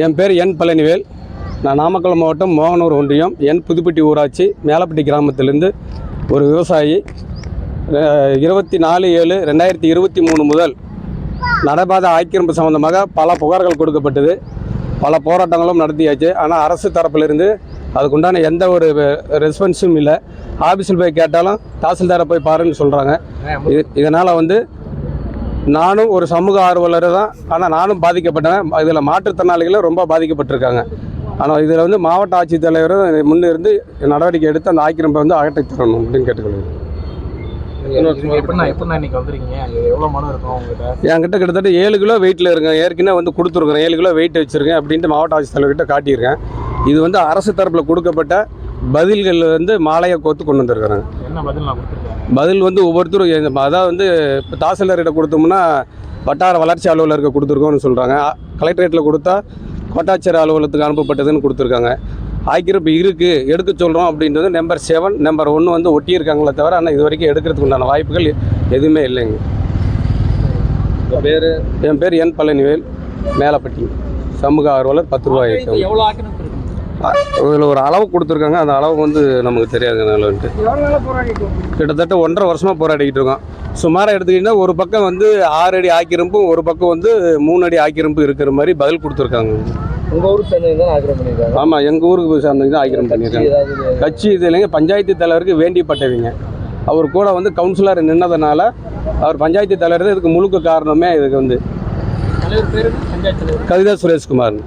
என் பேர் என் பழனிவேல். நான் நாமக்கல் மாவட்டம் மோகனூர் ஒன்றியம் புதுப்பட்டி ஊராட்சி மேலப்பட்டி கிராமத்திலிருந்து ஒரு விவசாயி. 24/7/2023 முதல் நடைபாதை ஆக்கிரமிப்பு சம்பந்தமாக பல புகார்கள் கொடுக்கப்பட்டது. பல போராட்டங்களும் நடத்தியாச்சு. ஆனால் அரசு தரப்பிலிருந்து அதுக்குண்டான எந்த ஒரு ரெஸ்பான்ஸும் இல்லை. ஆஃபீஸில் போய் கேட்டாலும் தாசில்தாரை போய் பாருன்னு சொல்கிறாங்க. இதனால் நானும் ஒரு சமூக ஆர்வலர் தான். ஆனால் நானும் பாதிக்கப்பட்டேன். இதில் மாற்றுத்திறனாளிகளும் ரொம்ப பாதிக்கப்பட்டிருக்காங்க. ஆனால் இதில் மாவட்ட ஆட்சித்தலைவரும் முன்னிருந்து நடவடிக்கை எடுத்து அந்த ஆக்கிரமிப்பை அகற்றி தரணும் அப்படின்னு கேட்டுக்கொள்கிறேன். என்கிட்ட கிட்டத்தட்ட 7 கிலோ வெயிட்டில் இருக்கேன். ஏற்கனவே கொடுத்துருக்குறேன். 7 கிலோ வெயிட் வச்சுருக்கேன் அப்படின்ட்டு மாவட்ட ஆட்சித்தலைவர்கிட்ட காட்டியிருக்கேன். இது அரசு தரப்பில் கொடுக்கப்பட்ட பதில்கள் மாலையை கோத்து கொண்டு வந்திருக்கிறாங்க. பதில் ஒவ்வொருத்தரும் அதாவது இப்போ தாசில்தார்கிட்ட கொடுத்தோம்னா வட்டார வளர்ச்சி அலுவலருக்கு கொடுத்துருக்கோம்னு சொல்கிறாங்க. கலெக்டரேட்டில் கொடுத்தா கோட்டாட்சியர் அலுவலகத்துக்கு அனுப்பப்பட்டதுன்னு கொடுத்துருக்காங்க. ஆக்கிரமிப்பு இருக்குது, எடுக்க சொல்கிறோம் அப்படின்றது நம்பர் 7 நம்பர் 1 ஒட்டியிருக்காங்களே தவிர ஆனால் இது வரைக்கும் எடுக்கிறதுக்கு உண்டான வாய்ப்புகள் எதுவுமே இல்லைங்க. என் பேர் என் பழனிவேல், மேலப்பட்டி, சமூக ஆர்வலர். 10 ரூபாய் இதில் ஒரு அளவு கொடுத்துருக்காங்க. அந்த அளவு நமக்கு தெரியாதுனால கிட்டத்தட்ட 1.5 வருஷமாக போராடிக்கிட்டு இருக்கோம். சுமாராக எடுத்துக்கிட்டிங்கன்னா ஒரு பக்கம் 6 அடி ஆக்கிரமிப்பும் ஒரு பக்கம் 3 அடி ஆக்கிரமிப்பு இருக்கிற மாதிரி பதில் கொடுத்துருக்காங்க. உங்கள் ஊருக்கு சேர்ந்தவங்க தான் ஆக்கிரமிப்பு பண்ணியிருக்காங்க? ஆமாம், எங்கள் ஊருக்கு சேர்ந்தவங்க தான் ஆக்கிரமிப்பு பண்ணியிருக்காங்க. கட்சி இது இல்லைங்க, பஞ்சாயத்து தலைவருக்கு வேண்டிப்பட்டவங்க. அவர் கூட கவுன்சிலர் நின்னதுனால அவர் பஞ்சாயத்து தலைவர் தான் இதுக்கு முழுக்க காரணமே. இதுக்கு தலைவர் பேர் பஞ்சாயத்து தலைவர் கவிதா சுரேஷ்குமார்.